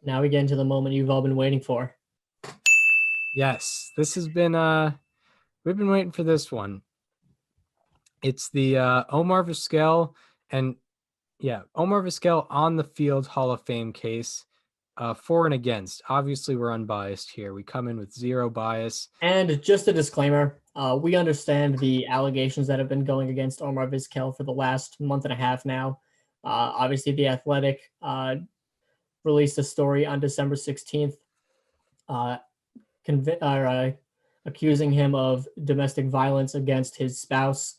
Now we get into the moment you've all been waiting for. Yes, this has been we've been waiting for this one. It's the Omar Vizquel and Omar Vizquel on the field Hall of Fame case. For and against. Obviously, we're unbiased here. We come in with zero bias. And just a disclaimer, we understand the allegations that have been going against Omar Vizquel for the last month and a half now. Obviously, The Athletic released a story on December 16th uh, accusing him of domestic violence against his spouse.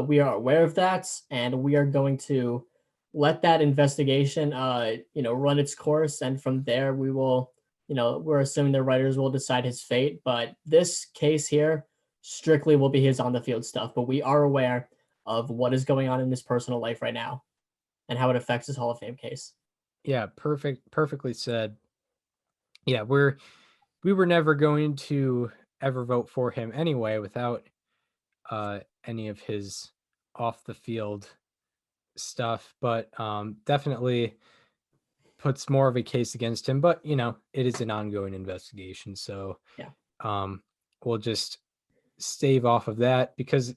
We are aware of that, and we are going to let that investigation, run its course, and from there we will, we're assuming the writers will decide his fate. But this case here strictly will be his on the field stuff. But we are aware of what is going on in his personal life right now and how it affects his Hall of Fame case. Yeah, perfectly said. Yeah, we were never going to ever vote for him anyway without any of his off the field stuff, but definitely puts more of a case against him. But it is an ongoing investigation, so Yeah. We'll just stave off of that because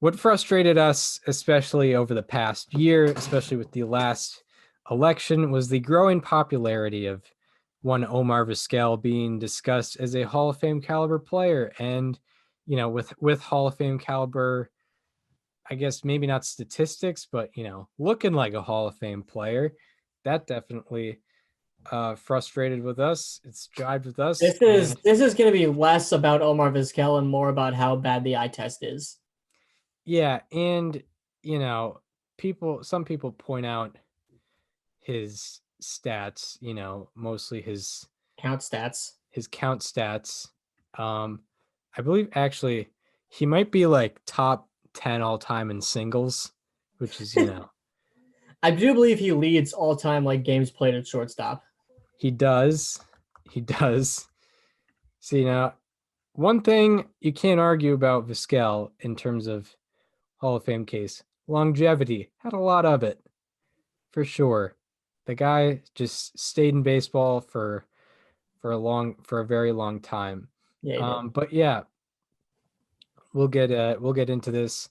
what frustrated us, especially over the past year, especially with the last election, was the growing popularity of one Omar Vizquel being discussed as a Hall of Fame caliber player. And, with Hall of Fame caliber, I guess maybe not statistics, but, looking like a Hall of Fame player, that definitely frustrated with us. It's jived with us. This is going to be less about Omar Vizquel and more about how bad the eye test is. Yeah, and some people point out his stats, mostly Count stats. his count stats. I believe actually he might be like top 10 all time in singles, which is, I do believe he leads all time like games played at shortstop. he does. He does. So, one thing you can't argue about Vizquel in terms of Hall of Fame case, longevity. Had a lot of it, for sure. The guy just stayed in baseball for a very long time. Yeah, he did. But yeah, we'll get into this.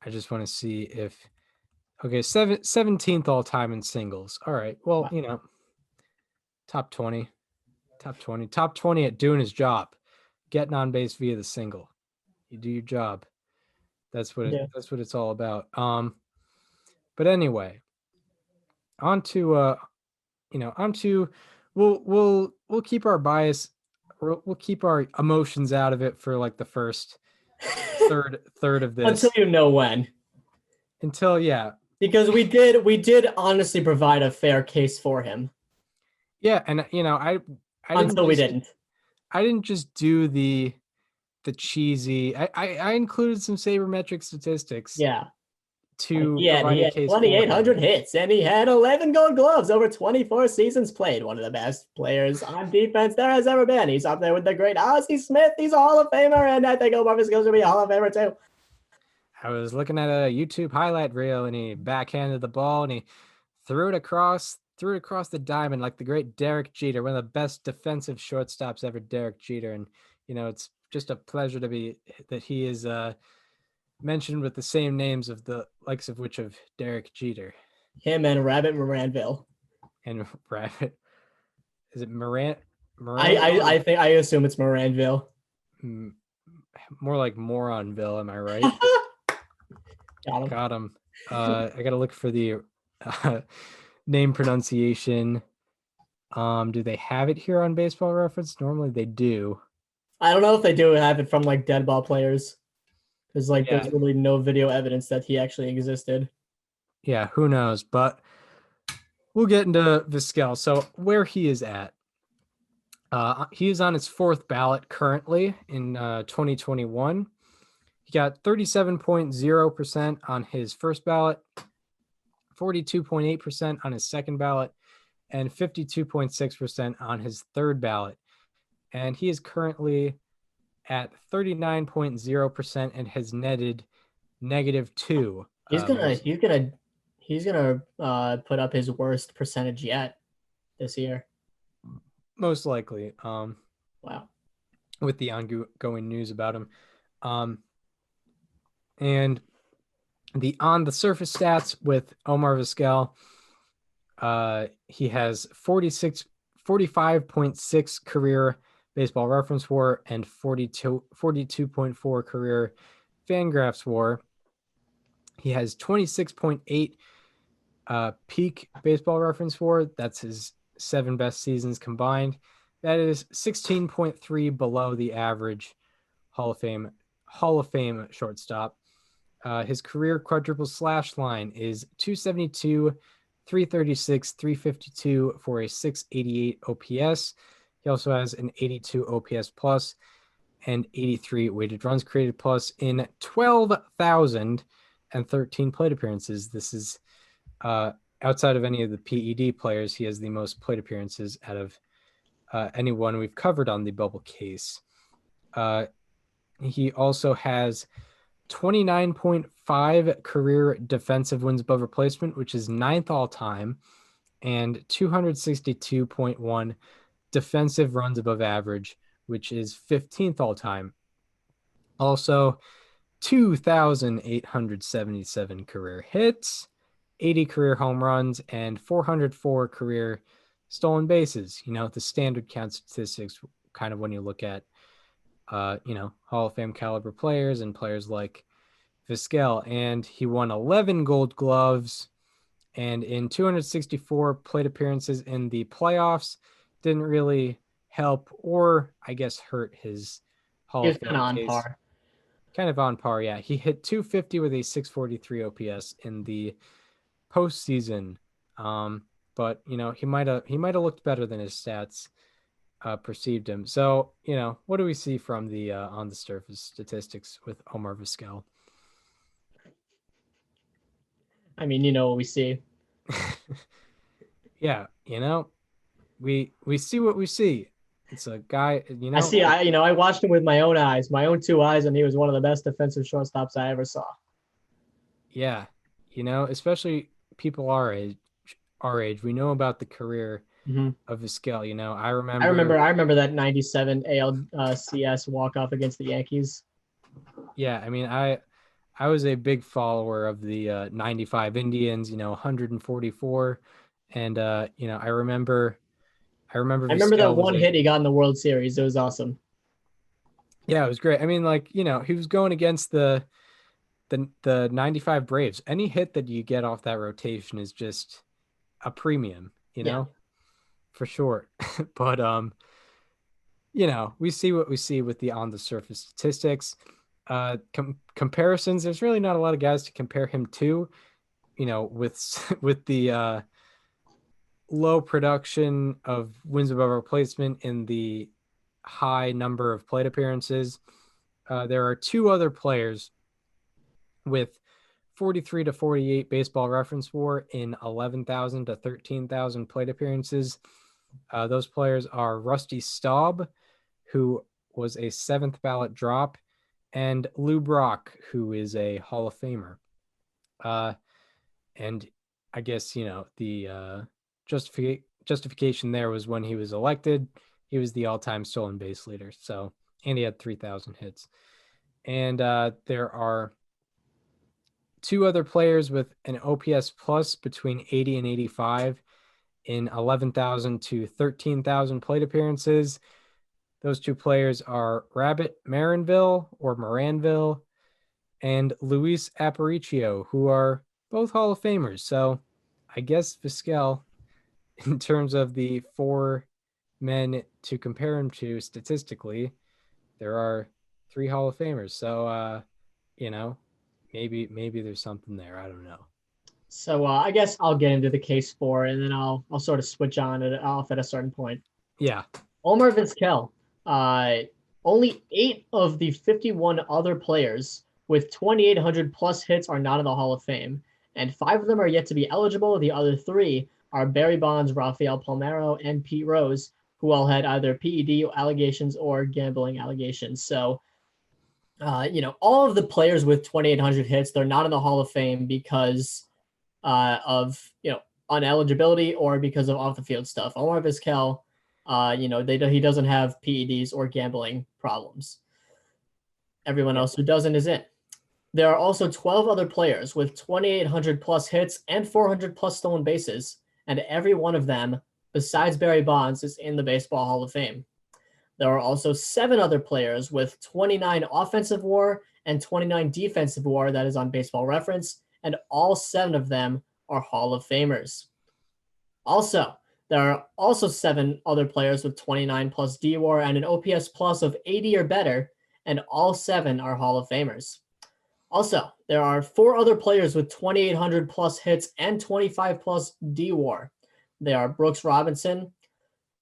I just want to see if okay, 17th all time in singles. All right. Well, Wow. top 20. Top 20. Top 20 at doing his job. Getting on base via the single. You do your job. Yeah. That's what it's all about. But anyway, on to on to we'll keep our bias, we'll keep our emotions out of it for like the first third of Until this you know when. until Because we did honestly provide a fair case for him. and I didn't Until we just didn't. do the cheesy. I included some sabermetric statistics Yeah. Like to he provide a had case for 2,800 him. hits and he had 11 gold gloves over 24 seasons played. One of the best players on defense there has ever been. He's up there with the great Ozzie Smith. He's a Hall of Famer, and I think Omar Vizquel should be a Hall of Famer too. I was looking at a YouTube highlight reel and he backhanded the ball and he threw it across the diamond like the great Derek Jeter, one of the best defensive shortstops ever, Derek Jeter. And it's just a pleasure that he is mentioned with the same names of the likes of which of Derek Jeter Him and Rabbit Moranville. and Rabbit. Is it Moran? I think I assume it's Moranville. More like Moronville, am I right? Got him. Got him. I gotta look for the name pronunciation. Do they have it here on Baseball Reference? Normally they do. I don't know if they do have it from like dead ball players. There's Yeah. really no video evidence that he actually existed. Yeah, who knows? But we'll get into Vizquel. So where he is at. He is on his fourth ballot currently in 2021. He got 37.0% on his first ballot, 42.8% on his second ballot, and 52.6% on his third ballot. And he is currently at 39.0% and has netted -2. He's gonna put up his worst percentage yet. this year. Most likely. Wow. With the ongoing news about him. And the on the surface stats with Omar Vizquel, he has 45.6 career baseball reference WAR and 42.4 career Fangraphs WAR. He has 26.8 peak baseball reference WAR. That's his 7 best seasons combined. That is 16.3 below the average Hall of Fame shortstop. His career quadruple slash line is 272, 336, 352 for a 688 OPS. He also has an 82 OPS plus and 83 weighted runs created plus in 12,013 plate appearances. This is outside of any of the PED players. He has the most plate appearances out of anyone we've covered on the bubble case. He also has 29.5 career defensive wins above replacement, which is 9th all time, and 262.1 defensive runs above average, which is 15th all time. Also, 2,877 career hits, 80 career home runs, and 404 career stolen bases. You know, the standard count statistics, kind of when you look at, Hall of Fame caliber players and players like Vizquel. And he won 11 Gold Gloves, and in 264 plate appearances in the playoffs, didn't really help or I guess hurt his He Hall was of kind of Fame on case. par. Kind of on par, yeah. He hit 250 with a 643 OPS in the postseason. But he might have looked better than his stats perceived him. So, what do we see from the on the surface statistics with Omar Vizquel? I mean, you know what we see. Yeah, we see what we see. It's a guy, I see. I watched him with my own eyes, my own 2 eyes, and he was one of the best defensive shortstops I ever saw. Yeah, especially people our age, we know about the career Mm-hmm. of Vizquel. I I remember. remember. I remember that '97 ALCS walk off against the Yankees. Yeah, I mean, I was a big follower of the 95 Indians, 144. And I remember I remember that Vizquel was one hit he got in the World Series. It was awesome. yeah, it was great. I mean, like, he was going against the 95 Braves. Any hit that you get off that rotation is just a premium, Yeah. for sure. But we see what we see with the on the surface statistics. Comparisons, there's really not a lot of guys to compare him to, with the low production of wins above replacement in the high number of plate appearances. There are 2 other players with 43 to 48 baseball reference WAR in 11,000 to 13,000 plate appearances. Those players are Rusty Staub, who was a 7th ballot drop, and Lou Brock, who is a Hall of Famer. And I guess, the justification there was when he was elected, he was the all-time stolen base leader. So, and he had 3,000 hits. And there are 2 other players with an OPS plus between 80 and 85 in 11,000 to 13,000 plate appearances. Those 2 players are Rabbit Moranville and Luis Aparicio, who are both Hall of Famers. So I guess Vizquel, in terms of the 4 men to compare him to statistically, there are 3 Hall of Famers. So, maybe there's something there. I don't know. So I guess I'll get into the case for, and then I'll sort of switch on it off at a certain point. Yeah. Omar Vizquel, only 8 of the 51 other players with 2,800 plus hits are not in the Hall of Fame, and 5 of them are yet to be eligible. The other 3 are Barry Bonds, Rafael Palmeiro, and Pete Rose, who all had either PED allegations or gambling allegations. So, all of the players with 2,800 hits, they're not in the Hall of Fame because of on eligibility or because of off the field stuff. Omar Vizquel, he doesn't have PEDs or gambling problems. Everyone else who doesn't is in. There are also 12 other players with 2,800 plus hits and 400 plus stolen bases, and every one of them, besides Barry Bonds, is in the Baseball Hall of Fame. There are also 7 other players with 29 offensive WAR and 29 defensive WAR, that is on Baseball Reference, and all 7 of them are Hall of Famers. Also, there are also 7 other players with 29 plus DWAR and an OPS plus of 80 or better, and all 7 are Hall of Famers. Also, there are 4 other players with 2,800 plus hits and 25 plus DWAR. They are Brooks Robinson,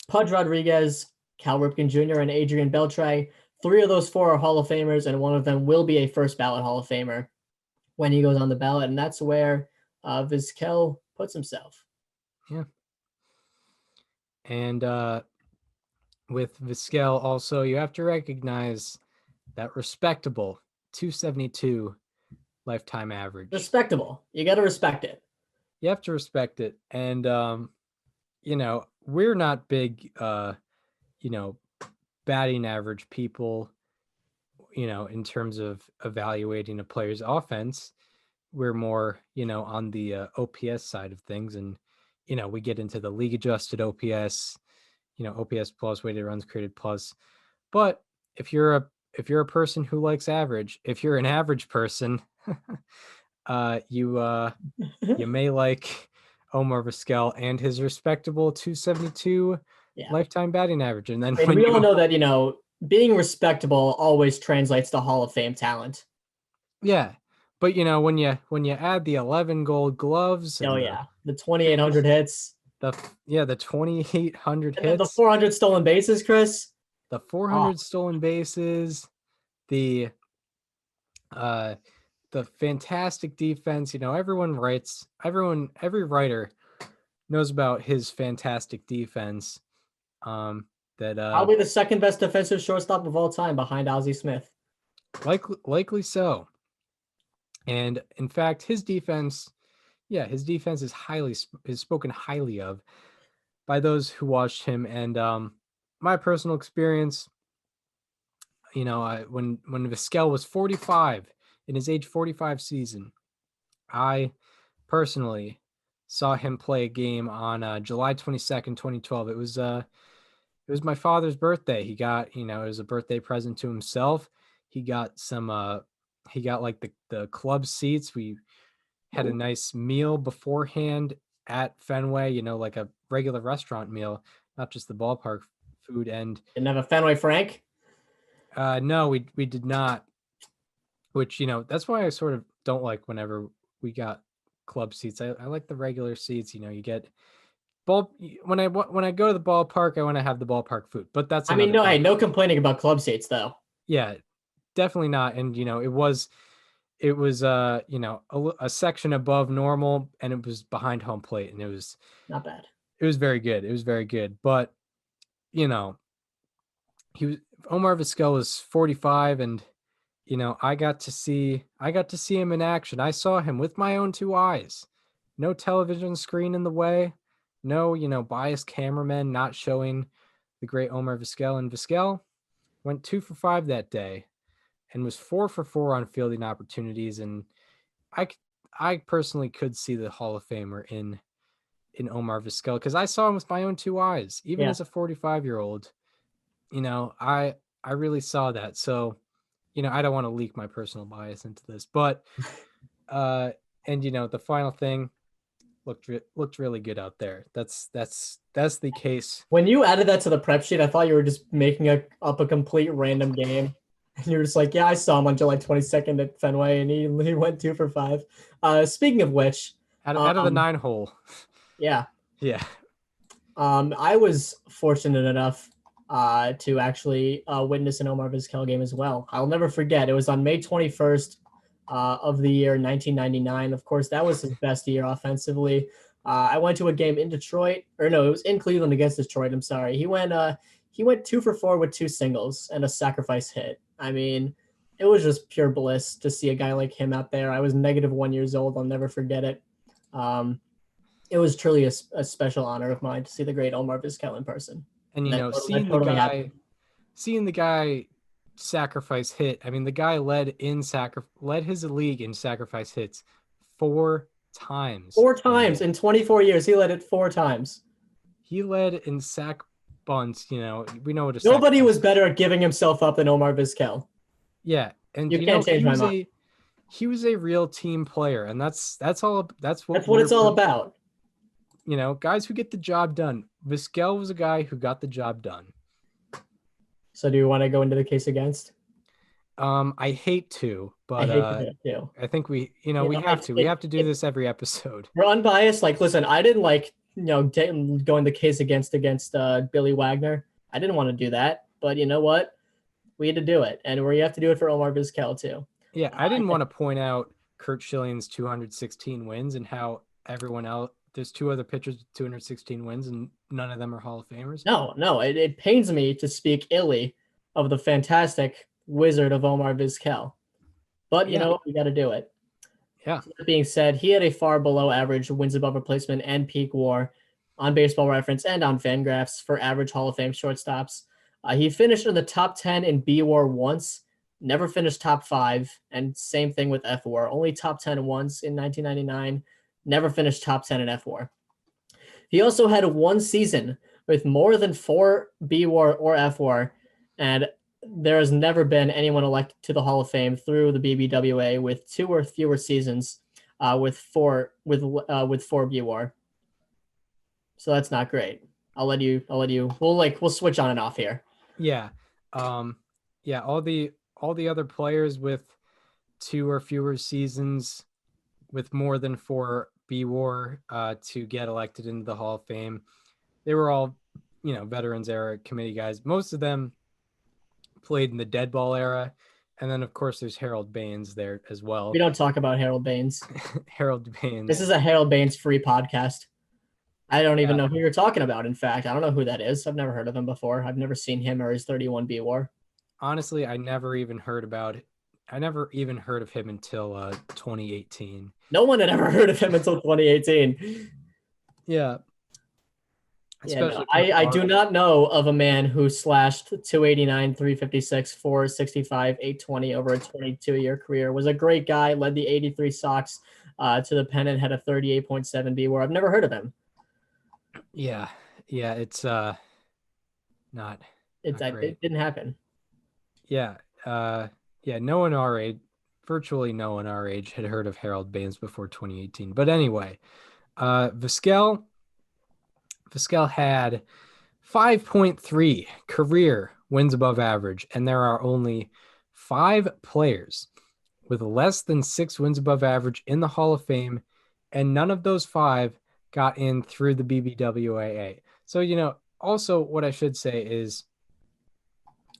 Pudge Rodriguez, Cal Ripken Jr., and Adrian Beltre. 3 of those 4 are Hall of Famers, and one of them will be a first ballot Hall of Famer when he goes on the ballot, and that's where Vizquel puts himself. Yeah. And with Vizquel also, you have to recognize that respectable 272 lifetime average. Respectable. You got to respect it. You have to respect it. And, we're not big, batting average people, in terms of evaluating a player's offense. We're more, on the OPS side of things. And, we get into the league adjusted OPS, OPS plus, weighted runs created plus. But if you're a person who likes average, if you're an average person, you may like Omar Vizquel and his respectable 272 lifetime batting average. And then we all know that, being respectable always translates to Hall of Fame talent. Yeah. But when you add the 11 gold gloves, and the 2,800 hits, the 2,800 hits, the 400 stolen bases, Chris, the 400 stolen bases, the fantastic defense. Every writer knows about his fantastic defense. That probably the second best defensive shortstop of all time behind Ozzie Smith. Likely so. And in fact, his defense is spoken highly of by those who watched him. And my personal experience, when Vizquel was 45 in his age 45 season, I personally saw him play a game on July 22nd, 2012. It was my father's birthday. He got, it was a birthday present to himself. He got like the club seats. We had a nice meal beforehand at Fenway, like a regular restaurant meal, not just the ballpark food. And didn't have a Fenway Frank? No, we did not. Which, that's why I sort of don't like whenever we got club seats. I like the regular seats. You get when I go to the ballpark, I want to have the ballpark food. But that's no complaining about club seats though. Yeah, definitely not. And it was a section above normal, and it was behind home plate, and it was not bad. It was very good. But Omar Vizquel was 45, and I got to see him in action. I saw him with my own 2 eyes. No television screen in the way. No, biased cameramen not showing the great Omar Vizquel. And Vizquel went 2 for 5 that day and was 4 for 4 on fielding opportunities. And I personally could see the Hall of Famer in Omar Vizquel, because I saw him with my own 2 eyes, even as a 45-year-old. I really saw that. So, I don't want to leak my personal bias into this, but and the final thing looked really good out there. That's the case. When you added that to the prep sheet, I thought you were just making up a complete random game. And you were just like, yeah, I saw him on July 22nd at Fenway, and he went 2 for 5. Speaking of which, out of the 9 hole. Yeah. Yeah. I was fortunate enough to actually witness an Omar Vizquel game as well. I'll never forget. It was on May 21st of the year 1999. Of course, that was his best year offensively. I went to a game in Detroit, or no, it was in Cleveland against Detroit. I'm sorry. He went 2 for 4 with 2 singles and a sacrifice hit. I mean, it was just pure bliss to see a guy like him out there. I was -1 years old. I'll never forget it. It was truly a special honor of mine to see the great Omar Vizquel in person. And That, that totally happened. seeing the guy sacrifice hit. I mean, the guy led his league in sacrifice hits 4 times. 4 times in 24 years. He led it 4 times. He led in sack bunts. We know what a Nobody sack was better at giving himself up than Omar Vizquel. Yeah, and you can't change my mind. He was a real team player, and that's what it's all about. Guys who get the job done. Vizquel was a guy who got the job done. So do you want to go into the case against? I hate to, but I think we have to. We have to do this every episode. We're unbiased. Like, listen, I didn't going the case against Billy Wagner. I didn't want to do that, but you know what? We had to do it, and we have to do it for Omar Vizquel too. Yeah, I didn't want to point out Curt Schilling's 216 wins and how everyone else. There's 2 other pitchers with 216 wins, and none of them are Hall of Famers. No, it pains me to speak illy of the fantastic wizard of Omar Vizquel, but you know we got to do it. Yeah. So that being said, he had a far below average wins above replacement and peak WAR on Baseball Reference and on Fangraphs for average Hall of Fame shortstops. He finished in the top 10 in B WAR once, never finished top 5, and same thing with F WAR. Only top 10 once in 1999, never finished top 10 in F WAR. He also had 1 season with more than 4 B WAR or F WAR, and there has never been anyone elected to the Hall of Fame through the BBWA with 2 or fewer seasons with 4 B WAR. So that's not great. I'll let you. We'll switch on and off here. Yeah. All the other players with 2 or fewer seasons with more than 4 B WAR to get elected into the Hall of Fame, they were all, veterans era committee guys. Most of them played in the dead ball era. And then, of course, there's Harold Baines there as well. We don't talk about Harold Baines. Harold Baines. This is a Harold Baines free podcast. I don't even know who you're talking about. In fact, I don't know who that is. I've never heard of him before. I've never seen him or his 31 B WAR. Honestly, I never even heard of him until 2018. No one had ever heard of him until 2018. Yeah. I do not know of a man who slashed 289, 356, 465, 820 over a 22-year career. Was a great guy, led the 83 Sox to the pennant, had a 38.7 B WAR. I've never heard of him. Yeah, it's not great. It didn't happen. Yeah, no one our age, virtually no one our age had heard of Harold Baines before 2018. But anyway, Vizquel had 5.3 career wins above average, and there are only 5 players with less than 6 wins above average in the Hall of Fame, and none of those 5 got in through the BBWAA. So, also what I should say is,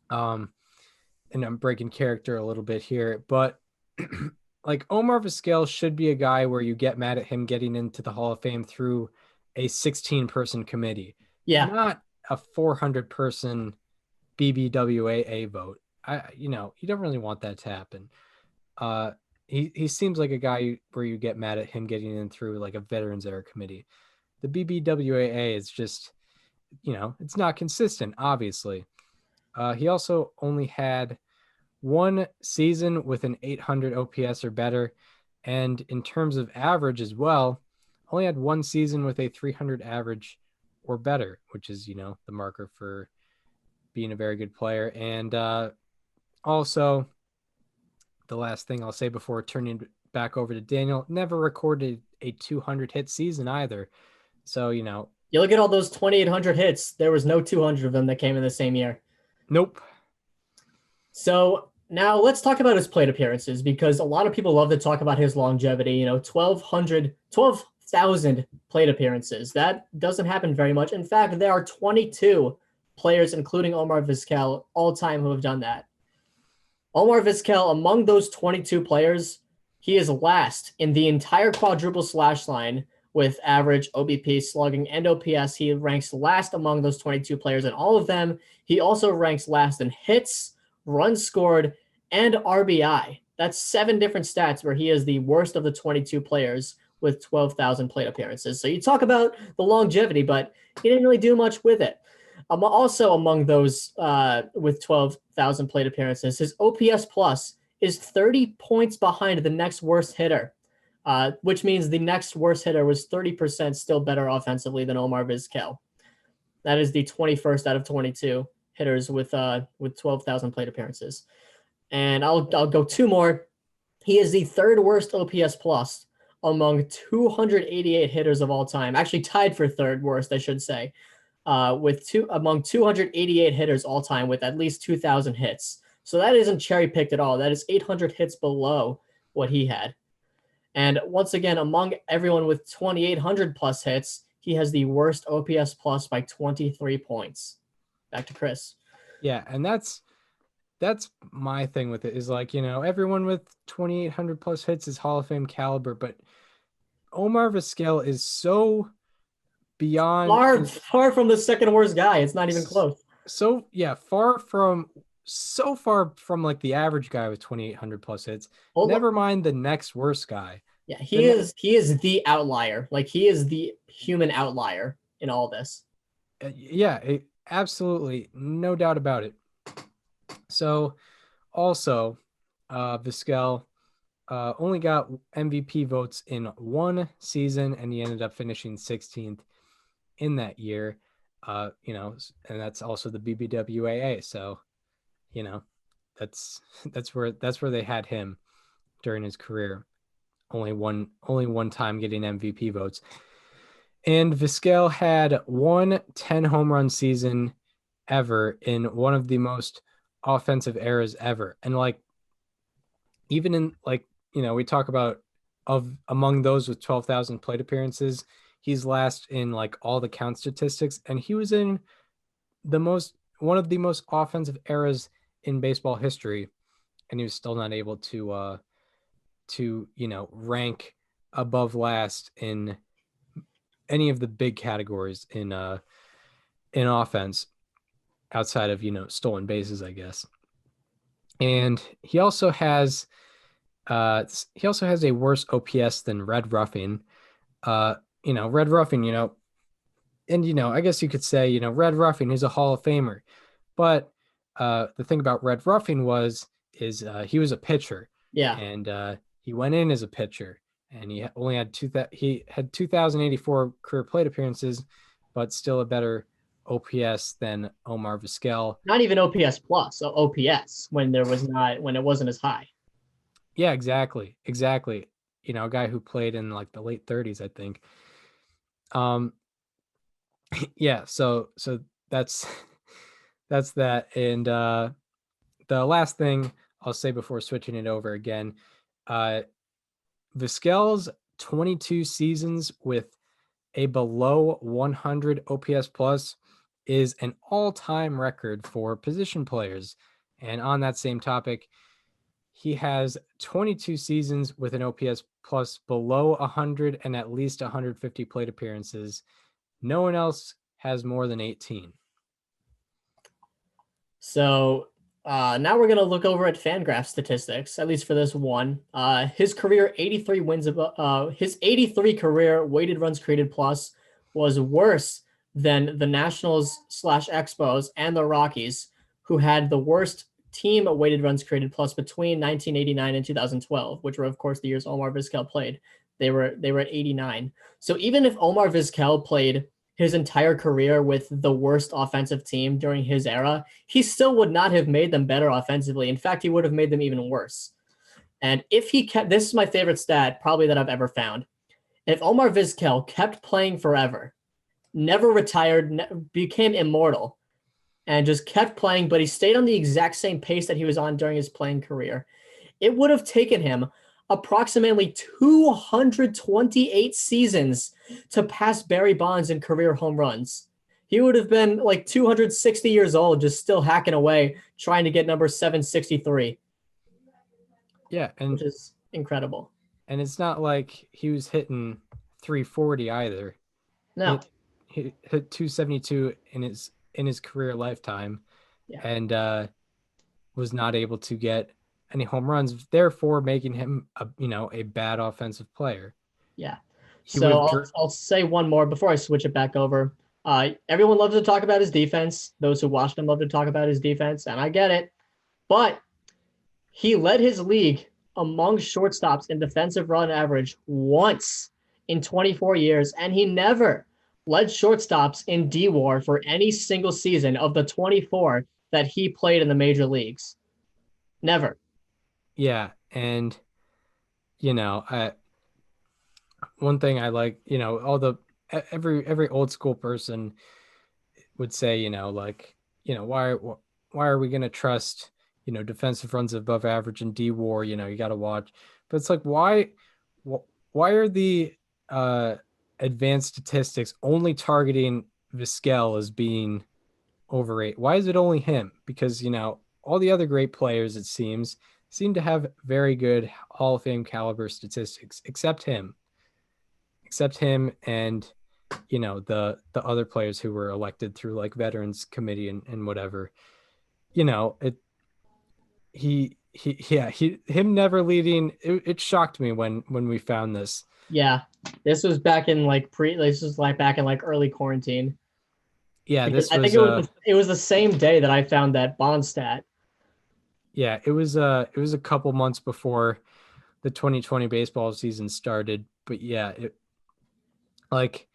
and I'm breaking character a little bit here, but like Omar Vizquel should be a guy where you get mad at him getting into the Hall of Fame through a 16-person committee. Yeah. Not a 400-person BBWAA vote. You don't really want that to happen. He seems like a guy where you get mad at him getting in through like a veterans era committee. The BBWAA is just, it's not consistent, obviously. He also only had 1 season with an 800 OPS or better. And in terms of average as well, only had 1 season with a 300 average or better, which is, the marker for being a very good player. And also, the last thing I'll say before turning back over to Daniel, never recorded a 200 hit season either. So, you look at all those 2,800 hits. There was no 200 of them that came in the same year. Nope. So now let's talk about his plate appearances, because a lot of people love to talk about his longevity. 12,000 plate appearances. That doesn't happen very much. In fact, there are 22 players, including Omar Vizquel, all time who have done that. Omar Vizquel, among those 22 players, he is last in the entire quadruple slash line with average, OBP, slugging, and OPS. He ranks last among those 22 players in all of them. He also ranks last in hits, runs scored, and RBI. That's 7 different stats where he is the worst of the 22 players with 12,000 plate appearances. So you talk about the longevity, but he didn't really do much with it. Also among those with 12,000 plate appearances, his OPS plus is 30 points behind the next worst hitter, which means the next worst hitter was 30% still better offensively than Omar Vizquel. That is the 21st out of 22 hitters with 12,000 plate appearances. And I'll go two more. He is the third worst OPS plus among 288 hitters of all time. Actually tied for third worst, I should say, among 288 hitters all time with at least 2,000 hits. So that isn't cherry picked at all. That is 800 hits below what he had. And once again, among everyone with 2,800 plus hits, he has the worst OPS plus by 23 points. Back to Chris. Yeah, and that's my thing with it is like, everyone with 2,800 plus hits is Hall of Fame caliber, but Omar Vizquel is so beyond far from the second worst guy. It's not even close. So yeah, so far from like the average guy with 2,800 plus hits. Never mind the next worst guy. Yeah, he is the outlier. Like he is the human outlier in all this. Yeah, absolutely, no doubt about it. So, also, Vizquel only got MVP votes in one season, and he ended up finishing 16th in that year. And that's also the BBWAA. So, that's where they had him during his career. Only one time getting MVP votes. And Vizquel had 10 home run season ever in one of the most offensive eras ever. And like, even in like, we talk about among those with 12,000 plate appearances, he's last in like all the count statistics. And he was in one of the most offensive eras in baseball history. And he was still not able to rank above last in any of the big categories in offense outside of stolen bases, I guess. And he also has a worse OPS than Red Ruffing. Red Ruffing, and I guess you could say Red Ruffing is a Hall of Famer, but the thing about Red Ruffing is he was a pitcher. Yeah. And he went in as a pitcher, and he only had 2,084 career plate appearances, but still a better OPS than Omar Vizquel. Not even OPS plus, so OPS when it wasn't as high. Yeah, exactly. A guy who played in like the late 30s, I think. Yeah, so that's that. And the last thing I'll say before switching it over again, Vizquel's 22 seasons with a below 100 OPS plus is an all-time record for position players. And on that same topic, he has 22 seasons with an OPS plus below 100 and at least 150 plate appearances. No one else has more than 18. So now we're going to look over at Fangraph statistics, at least for this one. His career 83 wins, his 83 career weighted runs created plus was worse than the Nationals/Expos and the Rockies, who had the worst team weighted runs created plus between 1989 and 2012, which were of course the years Omar Vizquel played. They were at 89. So even if Omar Vizquel played his entire career with the worst offensive team during his era, he still would not have made them better offensively. In fact, he would have made them even worse. And if he kept, this is my favorite stat probably that I've ever found. If Omar Vizquel kept playing forever, never retired, became immortal, and just kept playing, but he stayed on the exact same pace that he was on during his playing career, it would have taken him approximately 228 seasons to pass Barry Bonds in career home runs. He would have been like 260 years old, just still hacking away, trying to get number 763. Yeah, which is incredible. And it's not like he was hitting 340 either. No, he hit 272 in his career lifetime, yeah. And was not able to get any home runs, therefore making him a bad offensive player. Yeah. he would So have. I'll say one more before I switch it back over. Everyone loves to talk about his defense. Those who watched him love to talk about his defense, and I get it. But he led his league among shortstops in defensive run average once in 24 years, and he never led shortstops in D-WAR for any single season of the 24 that he played in the major leagues. Never. Yeah, and I one thing I like, all the every old school person would say, like, why are we going to trust, defensive runs above average in D-WAR, you got to watch. But it's like why are the advanced statistics only targeting Vizquel as being overrated? Why is it only him? Because, all the other great players, it seem to have very good Hall of Fame caliber statistics, except him and the other players who were elected through like veterans committee and whatever. It he him never leading, it shocked me when we found this. Yeah. This was back in like this was like back in like early quarantine. Yeah, Because this I think was it was the same day that I found that Bond stat. it was a couple months before the 2020 baseball season started. But yeah, like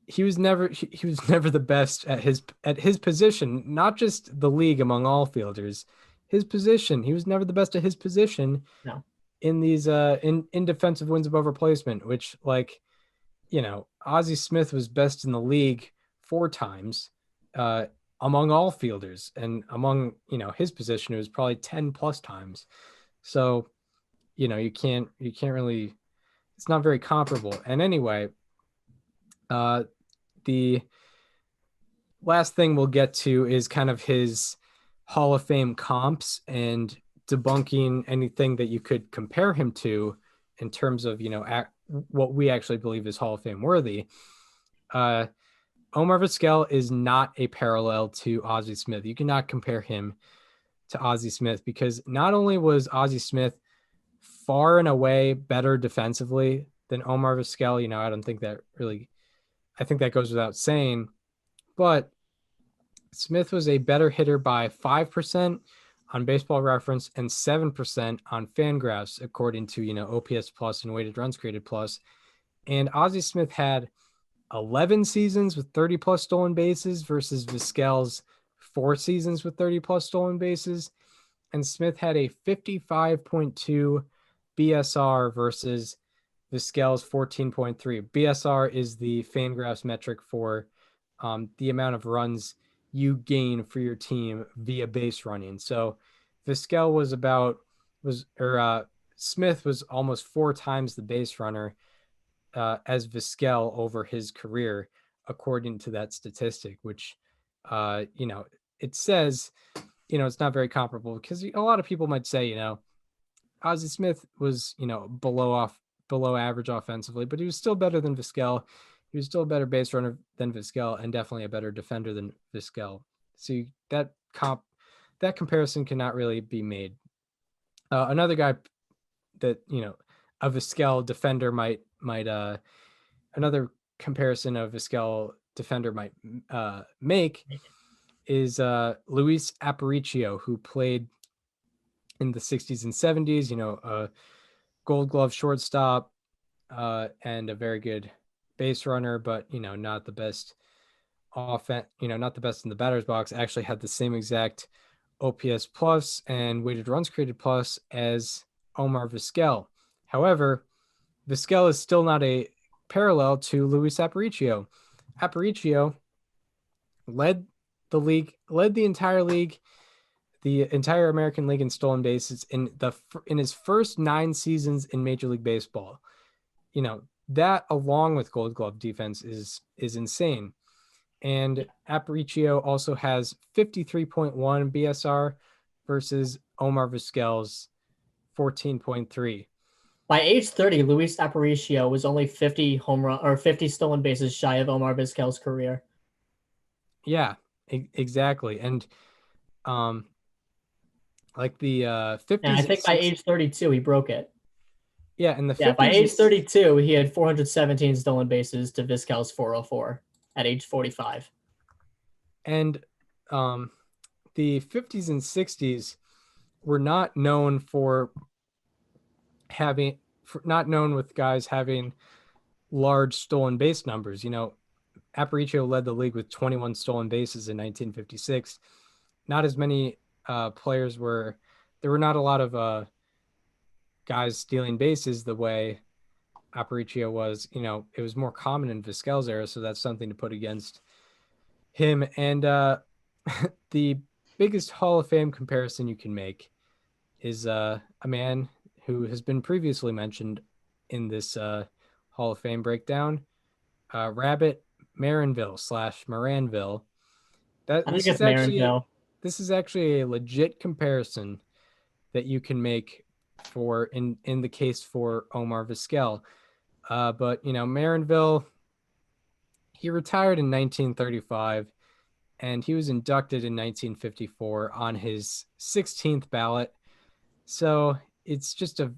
he was never the best at his position, not just the league among all fielders. His position, he was never the best at his position No. in these in defensive wins above replacement, which, like, Ozzie Smith was best in the league 4 times among all fielders, and among, his position, it was probably 10 plus times. So, you can't really, it's not very comparable. And anyway, the last thing we'll get to is kind of his Hall of Fame comps and debunking anything that you could compare him to in terms of, what we actually believe is Hall of Fame worthy. Uh, Omar Vizquel is not a parallel to Ozzie Smith. You cannot compare him to Ozzie Smith, because not only was Ozzie Smith far and away better defensively than Omar Vizquel, I think that goes without saying, but Smith was a better hitter by 5% on Baseball Reference and 7% on Fangraphs, according to, OPS plus and weighted runs created plus. And Ozzie Smith had 11 seasons with 30 plus stolen bases versus Vizquel's 4 seasons with 30 plus stolen bases. And Smith had a 55.2 BSR versus Vizquel's 14.3. BSR is the Fangraphs metric for the amount of runs you gain for your team via base running. So Vizquel Smith was almost 4 times the base runner as Vizquel over his career, according to that statistic, which, it says, it's not very comparable, because a lot of people might say, Ozzie Smith was, below average offensively, but he was still better than Vizquel. He was still a better base runner than Vizquel, and definitely a better defender than Vizquel. So that comparison cannot really be made. Another guy that, a Vizquel defender might another comparison of Vizquel defender might make is Luis Aparicio, who played in the 60s and 70s, a Gold Glove shortstop and a very good base runner, but, not the best offense, not the best in the batter's box. Actually had the same exact OPS plus and weighted runs created plus as Omar Vizquel. However, Vizquel is still not a parallel to Luis Aparicio. Aparicio led the entire league, the entire American League in stolen bases in his first 9 seasons in Major League Baseball. That, along with Gold Glove defense, is insane. And Aparicio also has 53.1 BSR versus Omar Vizquel's 14.3. By age 30, Luis Aparicio was only 50 home run or 50 stolen bases shy of Omar Vizquel's career. Yeah, exactly. And like the And I 50s and think by 60s, age 32, he broke it. Yeah, in the Yeah, by 50s and age 32, he had 417 stolen bases to Vizquel's 404 at age 45. and um the 50s and 60s were not known for not known with guys having large stolen base numbers. Aparicio led the league with 21 stolen bases in 1956. Not as many players were there were not a lot of guys stealing bases the way Aparicio was. It was more common in Vizquel's era, so that's something to put against him. And the biggest Hall of Fame comparison you can make is a man who has been previously mentioned in this Hall of Fame breakdown, Rabbit Marinville slash Moranville. That I think it's Marinville. this is actually a legit comparison that you can make for in the case for Omar Vizquel. But Marinville, he retired in 1935 and he was inducted in 1954 on his 16th ballot. So it's just And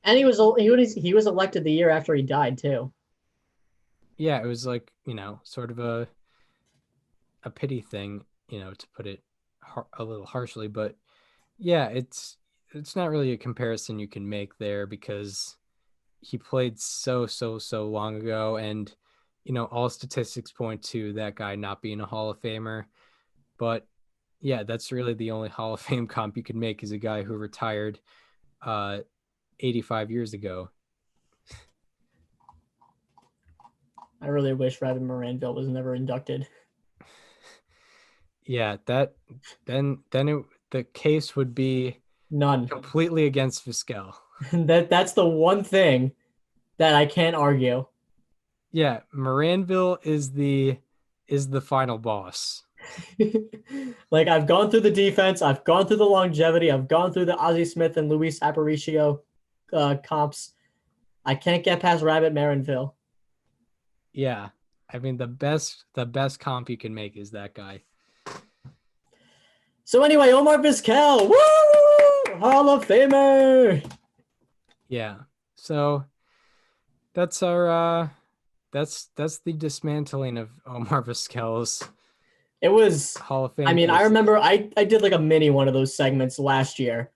he was elected the year after he died too. yeah, it was like, sort of a pity thing, to put it a little harshly, but yeah, it's not really a comparison you can make there because he played so long ago, and all statistics point to that guy not being a Hall of Famer. But yeah, that's really the only Hall of Fame comp you can make is a guy who retired uh 85 years ago. I really wish Rabbit Moranville was never inducted. Yeah, the case would be None. completely against Vizquel. That's the one thing that I can't argue. Yeah, Moranville is the final boss. Like I've gone through the defense, I've gone through the longevity, I've gone through the Ozzie Smith and Luis Aparicio comps. I can't get past Rabbit Marinville. Yeah. I mean the best comp you can make is that guy. So anyway, Omar Vizquel, woo! Hall of Famer. Yeah. So that's our that's the dismantling of Omar Vizquel's It was, Hall of I Fame mean, I cases. remember I did like a mini one of those segments last year.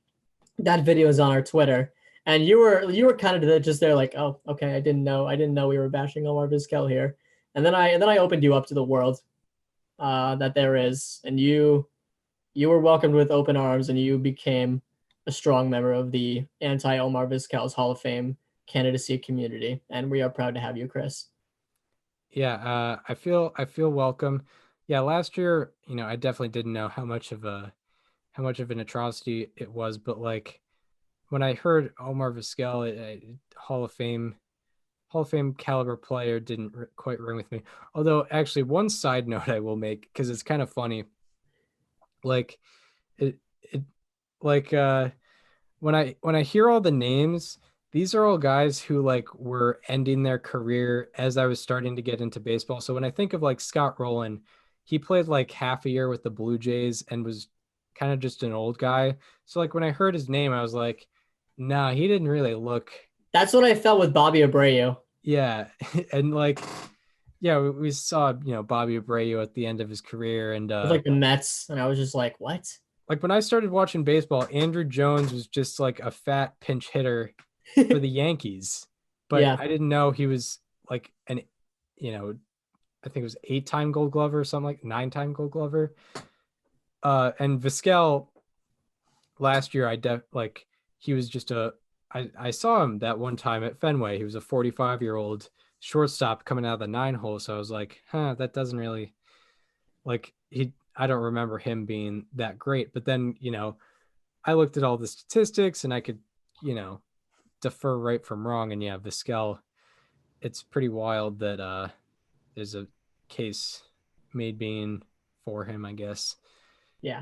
That video is on our Twitter, and you were kind of just there like, oh, okay, I didn't know we were bashing Omar Vizquel here, and then I opened you up to the world that there is, and you were welcomed with open arms, and you became a strong member of the anti Omar Vizquel's Hall of Fame candidacy community, and we are proud to have you, Chris. Yeah, I feel welcome. Yeah, last year, I definitely didn't know how much of an atrocity it was, but like when I heard Omar Vizquel, Hall of Fame caliber player didn't quite ring with me. Although, actually, one side note I will make because it's kind of funny. Like it like when I hear all the names, these are all guys who like were ending their career as I was starting to get into baseball. So when I think of like Scott Rowland, he played like half a year with the Blue Jays and was kind of just an old guy. So like when I heard his name, I was like, nah, he didn't really look. That's what I felt with Bobby Abreu Yeah. And like, yeah, we saw, Bobby Abreu at the end of his career. And with like the Mets, and I was just like, what? like when I started watching baseball, Andrew Jones was just like a fat pinch hitter for the Yankees, but Yeah, I didn't know he was like you know, I think it was 8-time Gold Glover or something like 9-time Gold Glover. And Vizquel last year, he was just I saw him that one time at Fenway. He was a 45-year-old shortstop coming out of the 9 hole. So I was like, that doesn't really like I don't remember him being that great. But then, I looked at all the statistics and I could, you know, defer right from wrong. And yeah, Vizquel, it's pretty wild that there's a case made being for him, I guess.